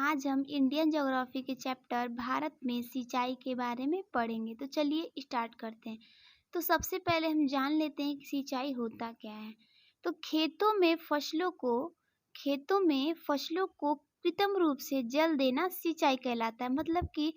आज हम Indian geography के चैप्टर भारत में सिंचाई के बारे में पढ़ेंगे। तो चलिए स्टार्ट करते हैं। तो सबसे पहले हम जान लेते हैं कि सिंचाई होता क्या है। तो खेतों में फसलों को कृत्रिम रूप से जल देना सिंचाई कहलाता है। मतलब कि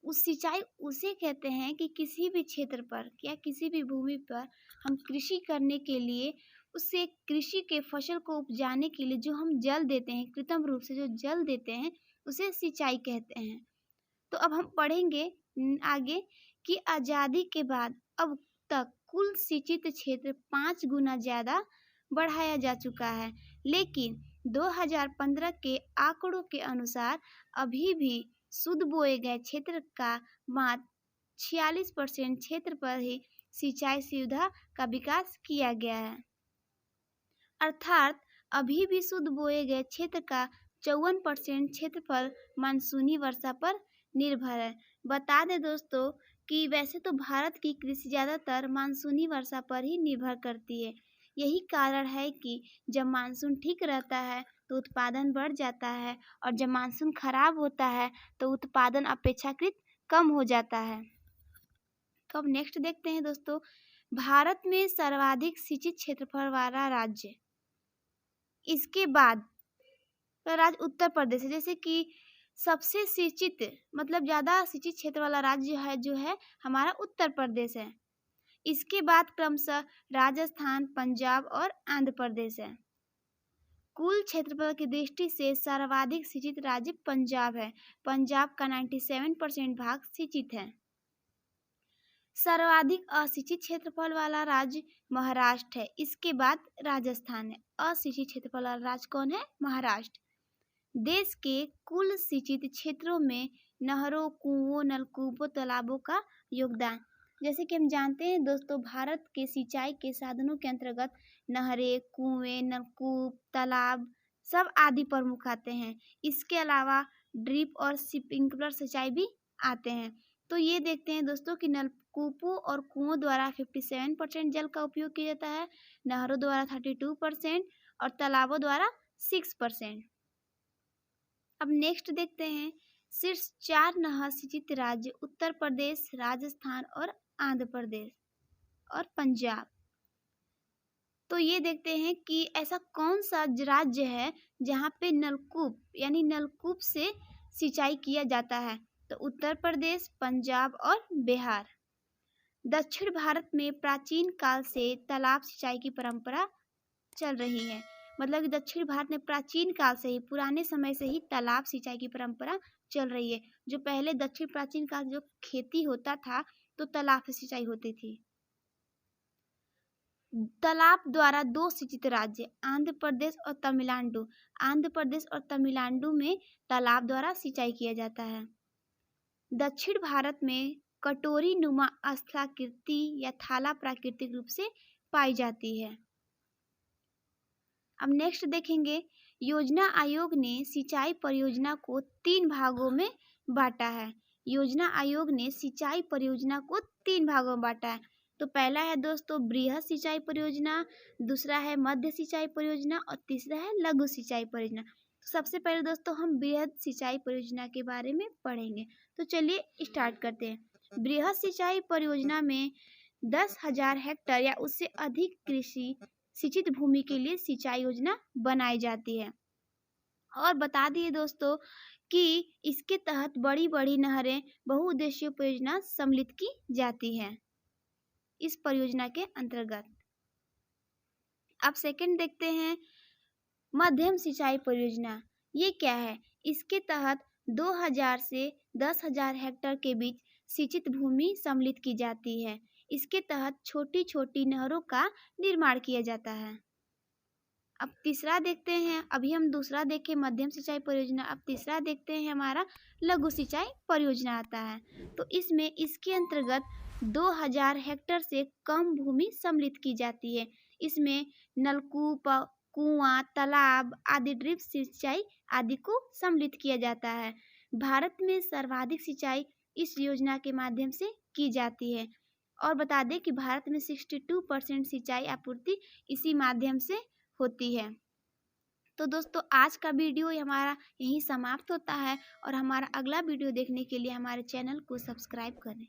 उस सिंचाई उसे कहते हैं कि किसी भी क्षेत्र पर या किसी भी भूमि पर हम कृषि करने के लिए उससे कृषि के फसल को उपजाने के लिए जो हम जल देते हैं, कृत्रिम रूप से जो जल देते हैं, उसे सिंचाई कहते हैं। तो अब हम पढ़ेंगे आगे कि आज़ादी के बाद अब तक कुल सिंचित क्षेत्र 5 गुना ज़्यादा बढ़ाया जा चुका है, लेकिन 2015 के आंकड़ों के अनुसार अभी भी शुद्ध बोए गए क्षेत्र का मात्र 46% क्षेत्र पर ही सिंचाई सुविधा का विकास किया गया है। अर्थात अभी भी शुद्ध बोए गए क्षेत्र का 54% क्षेत्रफल मानसूनी वर्षा पर निर्भर है। बता दें दोस्तों कि वैसे तो भारत की कृषि ज़्यादातर मानसूनी वर्षा पर ही निर्भर करती है। यही कारण है कि जब मानसून ठीक रहता है तो उत्पादन बढ़ जाता है, और जब मानसून खराब होता है तो उत्पादन अपेक्षाकृत कम हो जाता है। तो अब नेक्स्ट देखते हैं दोस्तों, भारत में सर्वाधिक सिंचित क्षेत्रफल वाला राज्य, इसके बाद राज्य उत्तर प्रदेश है। जैसे कि सबसे सिंचित मतलब ज़्यादा सिंचित क्षेत्र वाला राज्य है जो है हमारा उत्तर प्रदेश है। इसके बाद क्रमशः राजस्थान, पंजाब और आंध्र प्रदेश है। कुल क्षेत्रफल की दृष्टि से सर्वाधिक सिंचित राज्य पंजाब है। पंजाब का 97% भाग सिंचित है। सर्वाधिक असिंचित क्षेत्रफल वाला राज्य महाराष्ट्र है। इसके बाद राजस्थान है। असिंचित क्षेत्रफल वाला राज्य कौन है? महाराष्ट्र। देश के कुल सिंचित क्षेत्रों में नहरों, कुओं, नलकूपों, तालाबों का योगदान। जैसे कि हम जानते हैं दोस्तों, भारत के सिंचाई के साधनों के अंतर्गत नहरें, कुएं, नलकूप, तालाब सब आदि प्रमुख आते हैं। इसके अलावा ड्रिप और स्प्रिंकलर सिंचाई भी आते हैं। तो ये देखते हैं दोस्तों कि नलकूपों और कुओं द्वारा 57% जल का उपयोग किया जाता है, नहरों द्वारा 32% और तालाबों द्वारा 6%। अब नेक्स्ट देखते हैं शीर्ष 4 नहर सिंचित राज्य उत्तर प्रदेश, राजस्थान और आंध्र प्रदेश और पंजाब। तो ये देखते हैं कि ऐसा कौन सा राज्य है जहाँ पे नलकूप यानी नलकूप से सिंचाई किया जाता है। तो उत्तर प्रदेश, पंजाब और बिहार। दक्षिण भारत में प्राचीन काल से तालाब सिंचाई की परंपरा चल रही है। मतलब कि दक्षिण भारत में प्राचीन काल से ही, पुराने समय से ही तालाब सिंचाई की परंपरा चल रही है। जो पहले दक्षिण प्राचीन काल जो खेती होता था तो तालाब से सिंचाई होती थी। तालाब द्वारा 2 सिंचित राज्य आंध्र प्रदेश और तमिलनाडु। आंध्र प्रदेश और तमिलनाडु में तालाब द्वारा सिंचाई किया जाता है। दक्षिण भारत में कटोरी नुमा स्थलाकृति या थाला प्राकृतिक रूप से पाई जाती है। अब नेक्स्ट देखेंगे, योजना आयोग ने सिंचाई परियोजना को 3 भागों में बांटा है। योजना आयोग ने सिंचाई परियोजना को 3 भागों में बांटा है। तो पहला है दोस्तों बृहद सिंचाई परियोजना, दूसरा है मध्य सिंचाई परियोजना और तीसरा है लघु सिंचाई परियोजना। तो सबसे पहले दोस्तों हम बृहद सिंचाई परियोजना के बारे में पढ़ेंगे। तो चलिए स्टार्ट करते हैं। बृहद सिंचाई परियोजना में 10,000 हेक्टेयर या उससे अधिक कृषि सिंचित भूमि के लिए सिंचाई योजना बनाई जाती है। और बता दिए दोस्तों कि इसके तहत बड़ी बड़ी नहरें बहुउद्देशीय परियोजना सम्मिलित की जाती है इस परियोजना के अंतर्गत। अब सेकंड देखते हैं मध्यम सिंचाई परियोजना। ये क्या है? इसके तहत 2,000 से 10,000 हेक्टेयर के बीच सिंचित भूमि सम्मिलित की जाती है। इसके तहत छोटी छोटी नहरों का निर्माण किया जाता है। अब तीसरा देखते हैं, अभी हम दूसरा देखे मध्यम सिंचाई परियोजना, अब तीसरा देखते हैं हमारा लघु सिंचाई परियोजना आता है। तो इसमें इसके अंतर्गत 2,000 हेक्टेयर से कम भूमि सम्मिलित की जाती है। इसमें नलकूप, कुआं, तालाब आदि ड्रिप सिंचाई आदि को सम्मिलित किया जाता है। भारत में सर्वाधिक सिंचाई इस योजना के माध्यम से की जाती है। और बता दें कि भारत में 62% सिंचाई आपूर्ति इसी माध्यम से होती है। तो दोस्तों आज का वीडियो हमारा यहीं समाप्त होता है और हमारा अगला वीडियो देखने के लिए हमारे चैनल को सब्सक्राइब करें।